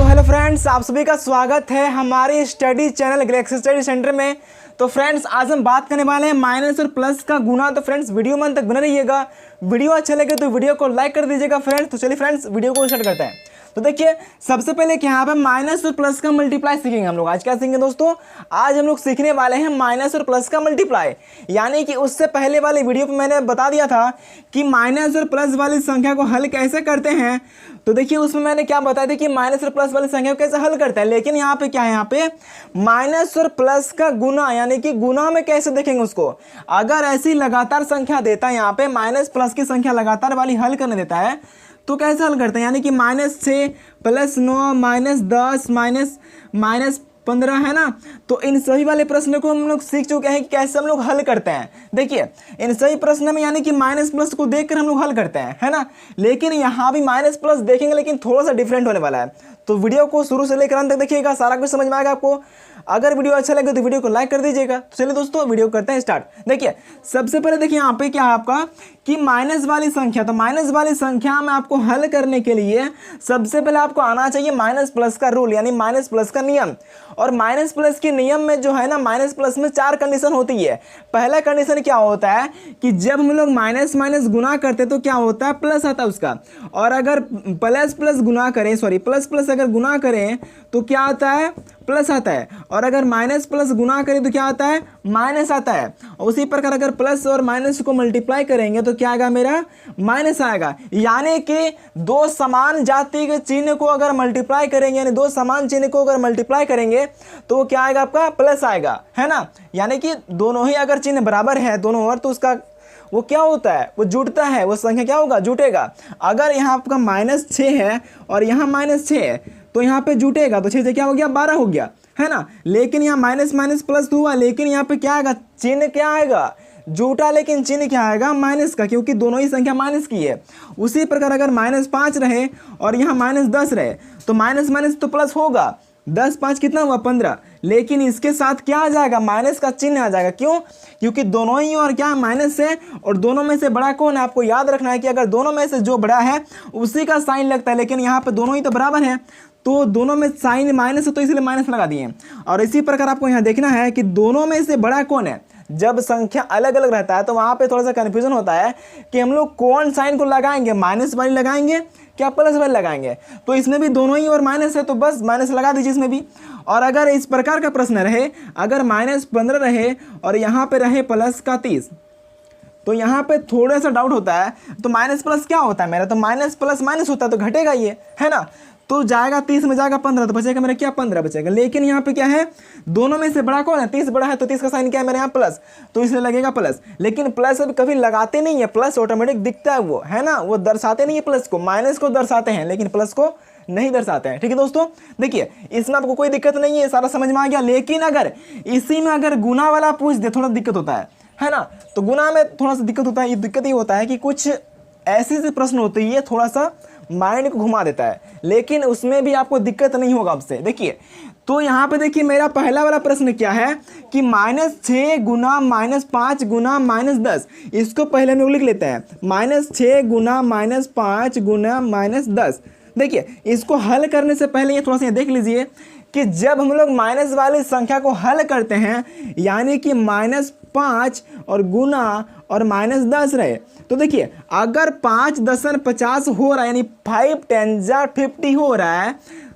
Hello friends, आप सभी का स्वागत है हमारे study channel Galaxy study centre में। तो फ्रेंड्स, आज हम बात करने वाले हैं माइनस और प्लस का गुना। तो फ्रेंड्स, वीडियो में अंत तक बने रहिएगा। वीडियो अच्छा लगे तो वीडियो को लाइक कर दीजिएगा फ्रेंड्स। तो चलिए फ्रेंड्स, वीडियो को स्टार्ट करते हैं। तो देखिए, सबसे पहले कि यहाँ पे माइनस और प्लस का मल्टीप्लाई सीखेंगे हम लोग। आज क्या सीखेंगे दोस्तों? आज हम लोग सीखने वाले हैं माइनस और प्लस का मल्टीप्लाई। यानी कि उससे पहले वाले वीडियो पे मैंने बता दिया था कि माइनस और प्लस वाली संख्या को हल कैसे करते हैं। तो देखिए, उसमें मैंने क्या बताया था कि माइनस और प्लस वाली संख्या को कैसे हल करते हैं। लेकिन यहाँ पे क्या है, यहाँ पे माइनस और प्लस का गुना, यानी कि गुना में कैसे देखेंगे उसको। अगर ऐसी लगातार संख्या देता है, यहाँ पे माइनस प्लस की संख्या लगातार वाली हल करने देता है, तो कैसे हल करते हैं। यानी कि -6 +9 -10 -15 है ना। तो इन सभी वाले प्रश्न को हम लोग सीख चुके हैं कि कैसे हम लोग हल करते हैं। देखिए, इन सभी प्रश्न में यानी कि माइनस प्लस को देखकर हम लोग हल करते हैं, है ना। लेकिन यहाँ भी माइनस प्लस देखेंगे, लेकिन थोड़ा सा डिफरेंट होने वाला है। तो वीडियो को शुरू से लेकर अंत तक देखिएगा, सारा कुछ समझ में आएगा आपको। अगर वीडियो अच्छा लगे तो वीडियो को लाइक कर दीजिएगा। तो चलिए दोस्तों, वीडियो करते हैं स्टार्ट। देखिए, सबसे पहले देखिए यहाँ पे क्या है आपका कि माइनस वाली संख्या। तो माइनस वाली संख्या में आपको हल करने के लिए सबसे पहले आपको आना चाहिए माइनस प्लस का रूल, यानी माइनस प्लस का नियम। और माइनस प्लस के नियम में जो है ना, माइनस प्लस में 4 कंडीशन होती है। पहला कंडीशन क्या होता है कि जब हम लोग माइनस माइनस गुना करते तो क्या होता है, प्लस आता है उसका। और अगर प्लस प्लस गुना करें, सॉरी प्लस प्लस अगर गुना करें तो क्या आता है, प्लस आता है। और अगर माइनस प्लस गुना करें तो क्या आता है, माइनस आता है। और उसी प्रकार अगर प्लस और माइनस को मल्टीप्लाई करेंगे तो क्या आएगा, मेरा माइनस आएगा। यानी कि दो समान जाति के चिन्ह को अगर मल्टीप्लाई करेंगे, यानी दो समान चिन्ह को अगर मल्टीप्लाई करेंगे तो वो क्या आएगा, आपका प्लस आएगा, है ना। यानी कि दोनों ही अगर चिन्ह बराबर है दोनों ओर, तो उसका वो क्या होता है, वो जुड़ता है, वो संख्या क्या होगा, जुटेगा। अगर यहाँ आपका -6 है और यहाँ -6 है तो यहाँ पे जुटेगा, तो 6 से क्या हो गया, 12 हो गया, है ना। लेकिन यहाँ माइनस माइनस प्लस हुआ, लेकिन यहाँ पे क्या आएगा, चिन्ह क्या आएगा, जुटा, लेकिन चिन्ह क्या आएगा, माइनस का, क्योंकि दोनों ही संख्या माइनस की है। उसी प्रकार अगर -5 रहे और यहाँ -10 रहे तो माइनस माइनस तो प्लस होगा। 10 5 कितना हुआ, 15। लेकिन इसके साथ क्या आ जाएगा, माइनस का चिन्ह आ जाएगा। क्यों? क्योंकि दोनों ही और क्या माइनस है, और दोनों में से बड़ा कौन है। आपको याद रखना है कि अगर दोनों में से जो बड़ा है उसी का साइन लगता है। लेकिन यहाँ पे दोनों ही तो बराबर है, तो दोनों में साइन माइनस है, तो इसलिए माइनस लगा दिए। और इसी प्रकार आपको यहाँ देखना है कि दोनों में से बड़ा कौन है। जब संख्या अलग अलग रहता है तो वहाँ पे थोड़ा सा कन्फ्यूजन होता है कि हम लोग कौन साइन को लगाएंगे, माइनस वाली लगाएंगे क्या प्लस वाली लगाएंगे। तो इसमें भी दोनों ही और माइनस है, तो बस माइनस लगा दीजिए इसमें भी। और अगर इस प्रकार का प्रश्न रहे, अगर -15 रहे और यहाँ पे रहे प्लस का 30, तो यहाँ पे थोड़ा सा डाउट होता है। तो माइनस प्लस क्या होता है मेरा, तो माइनस प्लस माइनस होता है, तो घटेगा ये, है ना। तो जाएगा 30 में जाएगा 15, तो बचेगा मेरा क्या, 15 बचेगा। लेकिन यहाँ पे क्या है, दोनों में से बड़ा कौन है, 30 बड़ा है, तो 30 का साइन क्या है मेरे यहाँ, प्लस, तो इसलिए लगेगा प्लस। लेकिन प्लस अब कभी लगाते नहीं है, प्लस ऑटोमेटिक दिखता है वो, है ना। वो दर्शाते नहीं है प्लस को, माइनस को दर्शाते हैं, लेकिन प्लस को नहीं दर्शाते हैं। ठीक है दोस्तों, देखिए इसमें आपको कोई दिक्कत नहीं है, सारा समझ में आ गया। लेकिन अगर इसी में अगर गुना वाला पूछ दे, थोड़ा दिक्कत होता है ना। तो गुना में थोड़ा सा दिक्कत होता है। ये दिक्कत ही होता है कि कुछ ऐसे से प्रश्न होते हैं, ये थोड़ा सा माइंड को घुमा देता है, लेकिन उसमें भी आपको दिक्कत नहीं होगा आपसे। देखिए, तो यहाँ पे देखिए मेरा पहला वाला प्रश्न क्या है कि -6 गुना -5 गुना -10। इसको पहले हम लोग लिख लेते हैं, -6 गुना -5 गुना -10। देखिए, इसको हल करने से पहले ये थोड़ा सा देख लीजिए कि जब हम लोग माइनस वाली संख्या को हल करते हैं, यानी कि -5 और गुना और -10 रहे, तो देखिए अगर 5 10 50 हो रहा है, यानी 5 10 50 हो रहा है,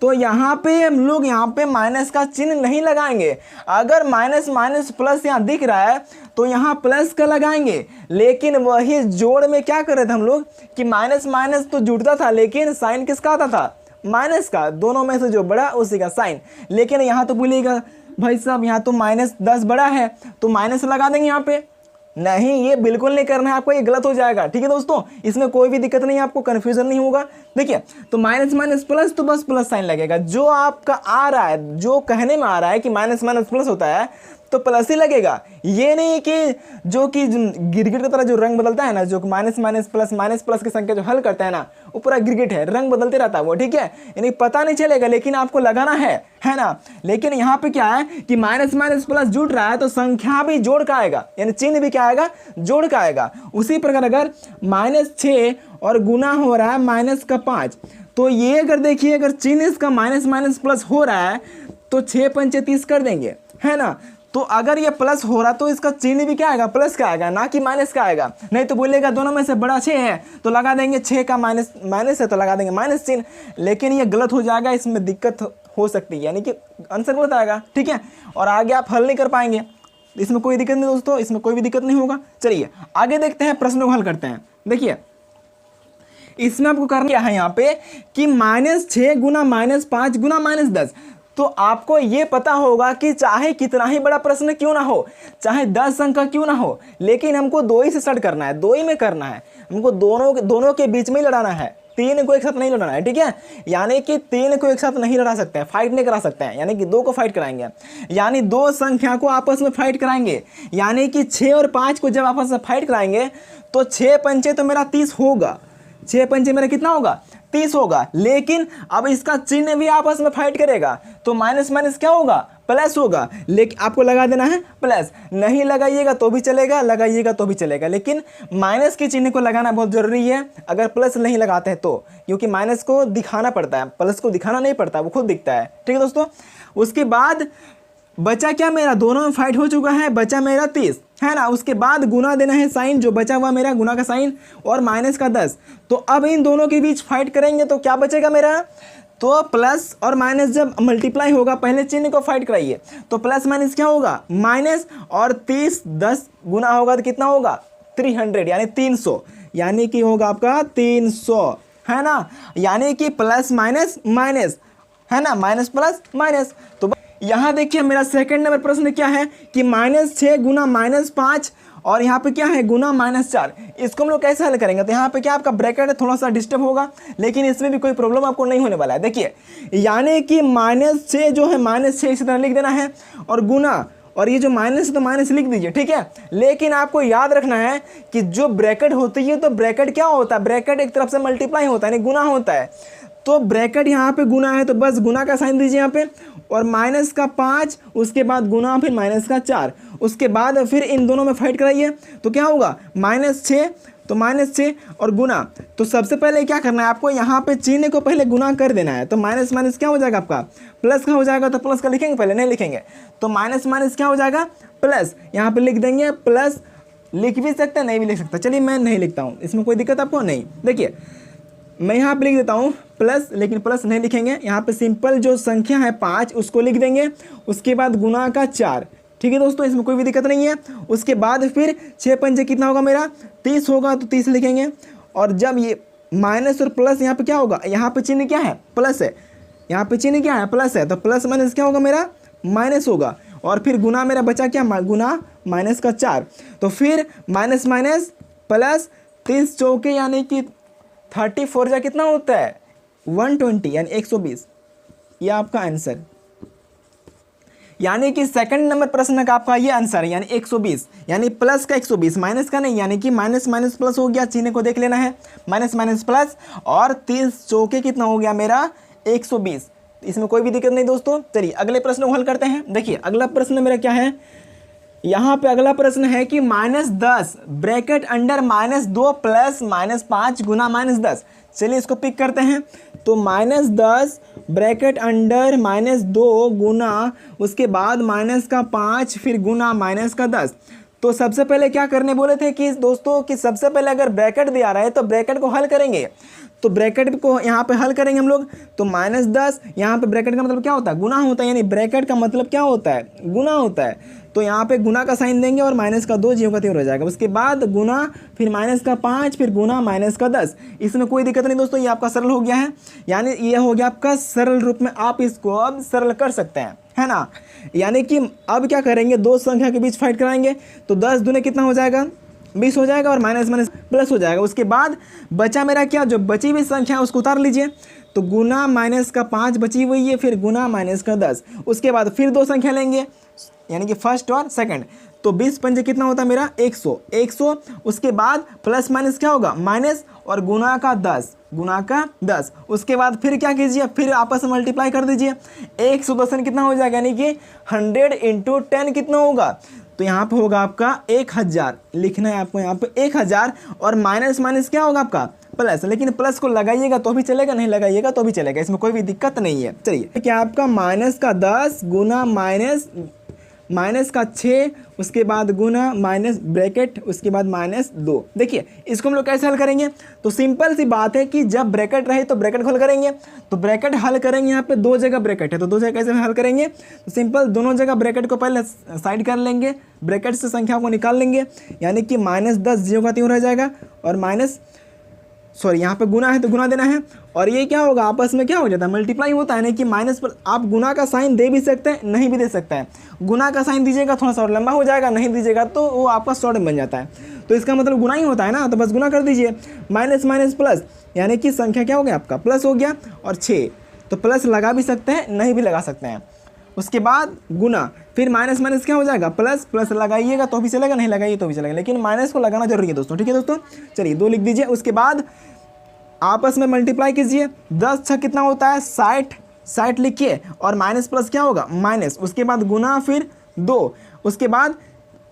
तो यहाँ पे हम लोग यहाँ पे माइनस का चिन्ह नहीं लगाएंगे। अगर माइनस माइनस प्लस यहाँ दिख रहा है तो यहाँ प्लस का लगाएंगे। लेकिन वही जोड़ में क्या कर रहे थे हम लोग कि माइनस माइनस तो जुड़ता था, लेकिन साइन किसका आता था, माइनस का। दोनों में से जो बड़ा उसी का साइन। लेकिन यहाँ तो बोलिएगा भाई साहब यहाँ तो -10 बड़ा है, तो माइनस लगा देंगे यहाँ पे। नहीं, ये बिल्कुल नहीं करना है आपको, ये गलत हो जाएगा। ठीक है दोस्तों, इसमें कोई भी दिक्कत नहीं है, आपको कन्फ्यूजन नहीं होगा। देखिए, तो माइनस माइनस प्लस, तो बस प्लस साइन लगेगा। जो आपका आ रहा है, जो कहने में आ रहा है कि माइनस माइनस प्लस होता है, तो प्लस ही लगेगा। ये नहीं कि जो कि गिरगिट की तरह जो रंग बदलता है ना, जो माइनस माइनस प्लस की संख्या जो हल करता है ना, वो पूरा गिरगिट है, रंग बदलते रहता है वो। ठीक है, यानी पता नहीं चलेगा, लेकिन आपको लगाना है ना। लेकिन यहाँ पे क्या है कि माइनस माइनस प्लस जुड़ रहा है, तो संख्या भी जोड़ का आएगा, यानी चिन्ह भी क्या आएगा, जोड़ का आएगा। उसी प्रकार अगर -6 और गुना हो रहा है -5, तो ये अगर देखिए अगर चिन्ह इसका माइनस माइनस प्लस हो रहा है तो 6 पंचे 30 कर देंगे, है ना। तो अगर ये प्लस हो रहा तो इसका चिन्ह भी क्या आएगा, प्लस का आएगा, ना कि माइनस का आएगा। नहीं तो बोलेगा दोनों में से बड़ा 6 है तो लगा देंगे 6 का माइनस माइनस है तो लगा देंगे माइनस चिन्ह, लेकिन ये गलत हो जाएगा, इसमें दिक्कत हो सकती है, यानी कि आंसर गलत आएगा, ठीक है। और आगे आप हल नहीं कर पाएंगे, इसमें कोई दिक्कत नहीं दोस्तों, इसमें कोई भी दिक्कत नहीं होगा। चलिए आगे देखते हैं, प्रश्न को हल करते हैं। देखिए इसमें आपको करना क्या है यहाँ पे कि -6 गुना -5 गुना -10। तो आपको ये पता होगा कि चाहे कितना ही बड़ा प्रश्न क्यों ना हो, चाहे 10 अंक का क्यों ना हो, लेकिन हमको 2 ही से स्टार्ट करना है, 2 ही में करना है, हमको दोनों के बीच में ही लड़ाना है, 3 को एक साथ नहीं लड़ाना है, ठीक है। यानी कि 3 को एक साथ नहीं लड़ा सकते हैं, फाइट नहीं करा सकते हैं, यानी कि 2 को फाइट कराएंगे, यानी 2 संख्या को आपस में फाइट कराएंगे। यानी कि 6 और 5 को जब आपस में फाइट कराएंगे तो 6 पंचे तो मेरा 30 होगा, 6 पंचे मेरा कितना होगा, 30 होगा। लेकिन अब इसका चिन्ह भी आपस में फाइट करेगा तो माइनस माइनस क्या होगा, प्लस होगा। लेकिन आपको लगा देना है प्लस, नहीं लगाइएगा तो भी चलेगा, लगाइएगा तो भी चलेगा, लेकिन माइनस के चिन्ह को लगाना बहुत ज़रूरी है अगर प्लस नहीं लगाते हैं तो, क्योंकि माइनस को दिखाना पड़ता है, प्लस को दिखाना नहीं पड़ता, वो खुद दिखता है, ठीक है दोस्तों। उसके बाद बचा क्या मेरा, दोनों में फाइट हो चुका है, बचा मेरा 30, है ना। उसके बाद गुना देना है साइन, जो बचा हुआ मेरा गुना का साइन, और माइनस का 10। तो अब इन दोनों के बीच फाइट करेंगे तो क्या बचेगा मेरा, तो प्लस और माइनस जब मल्टीप्लाई होगा, पहले चिन्ह को फाइट कराइए, तो प्लस माइनस क्या होगा, माइनस, और 30 10 गुना होगा तो कितना होगा, 300 यानी 300, यानी कि होगा आपका 300, है ना। यानी कि प्लस माइनस माइनस, है ना, माइनस प्लस माइनस। तो यहाँ देखिए मेरा सेकंड नंबर प्रश्न क्या है कि -6 गुना -5 और यहाँ पे क्या है गुना -4। इसको हम लोग कैसे हल करेंगे, तो यहाँ पे क्या आपका ब्रैकेट थोड़ा सा डिस्टर्ब होगा, लेकिन इसमें भी कोई प्रॉब्लम आपको नहीं होने वाला है। देखिए यानी कि -6 जो है -6 इसी तरह लिख देना है, और गुना, और ये जो माइनस है तो माइनस लिख दीजिए, ठीक है। लेकिन आपको याद रखना है कि जो ब्रैकेट होती है तो ब्रैकेट क्या होता है, ब्रैकेट एक तरफ से मल्टीप्लाई होता है, यानी गुना होता है। तो ब्रैकेट यहाँ पे गुना है तो बस गुना का साइन दीजिए यहाँ पे, और माइनस का 5, उसके बाद गुना, फिर माइनस का 4, उसके बाद फिर इन दोनों में फाइट कराइए तो क्या होगा -6, तो -6 और गुना। तो सबसे पहले क्या करना है आपको, यहाँ पे चिन्ह को पहले गुना कर देना है, तो माइनस माइनस क्या हो जाएगा आपका, प्लस का हो जाएगा। तो प्लस का लिखेंगे पहले, नहीं लिखेंगे, तो माइनस माइनस क्या हो जाएगा, प्लस। यहाँ पे लिख देंगे प्लस, लिख भी सकते हैं नहीं भी लिख सकते, चलिए मैं नहीं लिखता हूँ, इसमें कोई दिक्कत आपको नहीं। देखिए मैं यहाँ पे लिख देता हूँ प्लस, लेकिन प्लस नहीं लिखेंगे, यहाँ पे सिंपल जो संख्या है 5 उसको लिख देंगे, उसके बाद गुना का 4, ठीक है दोस्तों, इसमें कोई भी दिक्कत नहीं है। उसके बाद फिर 6 पंजे कितना होगा मेरा, 30 होगा, तो 30 लिखेंगे। और जब ये माइनस और प्लस यहाँ पे क्या होगा, यहाँ पे चिन्ह क्या है, प्लस है, यहाँ पे चिन्ह क्या है, प्लस है, तो प्लस माइनस क्या होगा मेरा, माइनस होगा। और फिर गुना मेरा बचा क्या, गुना माइनस का 4, तो फिर माइनस माइनस प्लस, 30 चौके यानी कि 34 जा कितना होता है, 120 यानी 120, ये आपका आंसर। यानी कि सेकंड नंबर प्रश्न का आपका ये आंसर है, यानी 120, यानी प्लस का 120, माइनस का नहीं, यानी कि माइनस माइनस प्लस हो गया, चिन्ह को देख लेना है, माइनस माइनस प्लस, और 30 चौके कितना हो गया मेरा 120। इसमें कोई भी दिक्कत नहीं दोस्तों। चलिए अगले प्रश्न को हल करते हैं। देखिए अगला प्रश्न मेरा क्या है, यहाँ पे अगला प्रश्न है कि -10 ब्रैकेट अंडर -2 प्लस -5 गुना -10। चलिए इसको पिक करते हैं। तो -10 ब्रैकेट अंडर -2 गुना, उसके बाद -5 फिर गुना -10। तो सबसे पहले क्या करने बोले थे कि दोस्तों कि सबसे पहले अगर ब्रैकेट दिया रहा है तो ब्रैकेट को हल करेंगे, तो ब्रैकेट को यहाँ पे हल करेंगे हम लोग। तो -10 यहाँ पे ब्रैकेट का मतलब क्या होता है, गुना होता है, यानी ब्रैकेट का मतलब क्या होता है, गुना होता है। तो यहाँ पे गुना का साइन देंगे और माइनस का 2 जीरो का 3 हो जाएगा। उसके बाद गुना, फिर -5 फिर गुना -10। इसमें कोई दिक्कत नहीं दोस्तों, ये आपका सरल हो गया है, यानी ये हो गया आपका सरल रूप में, आप इसको अब सरल कर सकते हैं, है ना। यानी कि अब क्या करेंगे, 2 संख्या के बीच फाइट कराएंगे, तो 10 दूने कितना हो जाएगा, 20 हो जाएगा, और माइनस माइनस प्लस हो जाएगा। उसके बाद बचा मेरा क्या, जो बची हुई संख्या है उसको उतार लीजिए, तो गुना -5 बची हुई है, फिर गुना -10। उसके बाद फिर 2 संख्या लेंगे, यानी कि फर्स्ट और सेकंड, तो 20 पंजे कितना होता है मेरा 100। उसके बाद प्लस माइनस क्या होगा, माइनस, और गुना का 10। उसके बाद फिर क्या कीजिए, फिर आपस में मल्टीप्लाई कर दीजिए, 110 कितना हो जाएगा, यानी कि 100 × 10 कितना होगा, तो यहाँ पे होगा आपका 1000, लिखना है आपको यहाँ पे 1000, और माइनस माइनस क्या होगा आपका प्लस, लेकिन प्लस को लगाइएगा तो भी चलेगा, नहीं लगाइएगा तो भी चलेगा, इसमें कोई भी दिक्कत नहीं है। चलिए क्या आपका माइनस का 10 गुना माइनस का 6, उसके बाद गुना माइनस ब्रैकेट, उसके बाद -2। देखिए इसको हम लोग कैसे हल करेंगे, तो सिंपल सी बात है कि जब ब्रैकेट रहे तो ब्रैकेट हल करेंगे। तो ब्रैकेट हल करेंगे, यहाँ पे 2 जगह ब्रैकेट है तो 2 जगह कैसे हल करेंगे, तो सिंपल दोनों जगह ब्रैकेट को पहले साइड कर लेंगे, ब्रैकेट से संख्या को निकाल लेंगे, यानी कि -10 0 का 3 रह जाएगा, और यहाँ पे गुना है तो गुना देना है, और ये क्या होगा आपस में क्या हो जाता है, मल्टीप्लाई होता है, नहीं कि माइनस पर आप गुना का साइन दे भी सकते हैं, नहीं भी दे सकते हैं। गुना का साइन दीजिएगा थोड़ा सा और लंबा हो जाएगा, नहीं दीजिएगा तो वो आपका शॉर्ट बन जाता है, तो इसका मतलब गुना ही होता है ना, तो बस गुना कर दीजिए, माइनस माइनस प्लस, यानी कि संख्या क्या हो गया आपका प्लस हो गया, और 6 तो प्लस लगा भी सकते हैं, नहीं भी लगा सकते हैं। उसके बाद गुना, फिर माइनस माइनस क्या हो जाएगा प्लस, प्लस लगाइएगा तो भी चलेगा, नहीं लगाइए तो भी चलेगा, लेकिन माइनस को लगाना जरूरी है दोस्तों, ठीक है दोस्तों। चलिए 2 लिख दीजिए, उसके बाद आपस में मल्टीप्लाई कीजिए, 10 6 कितना होता है 60 लिखिए, और माइनस प्लस क्या होगा माइनस, उसके बाद गुना फिर 2, उसके बाद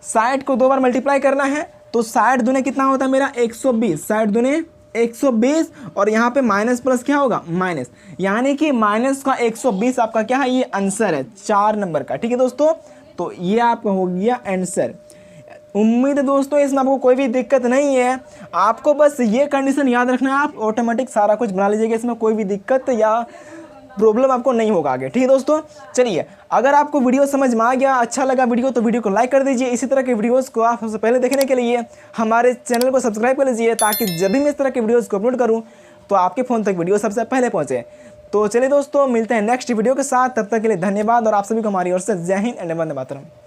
60 को 2 बार मल्टीप्लाई करना है, तो 60 दूने कितना होता है मेरा 120, 60 दूने 120, और यहाँ पे माइनस प्लस क्या होगा माइनस, यानी कि माइनस का 120 आपका क्या है, ये आंसर है 4 नंबर का, ठीक है दोस्तों। तो ये आपका हो गया आंसर। उम्मीद है दोस्तों इसमें आपको कोई भी दिक्कत नहीं है, आपको बस ये कंडीशन याद रखना है, आप ऑटोमेटिक सारा कुछ बना लीजिएगा, इसमें कोई भी दिक्कत या प्रॉब्लम आपको नहीं होगा आगे, ठीक है दोस्तों। चलिए अगर आपको वीडियो समझ में आ गया, अच्छा लगा वीडियो, तो वीडियो को लाइक कर दीजिए। इसी तरह के वीडियोस को आप सबसे पहले देखने के लिए हमारे चैनल को सब्सक्राइब कर लीजिए, ताकि जब भी मैं इस तरह के वीडियोज़ को अपलोड करूँ तो आपके फ़ोन तक वीडियो सबसे पहले पहुँचे। तो चलिए दोस्तों मिलते हैं नेक्स्ट वीडियो के साथ, तब तक के लिए धन्यवाद, और आप सभी को हमारी ओर से जय हिंद एंड वंदे मातरम।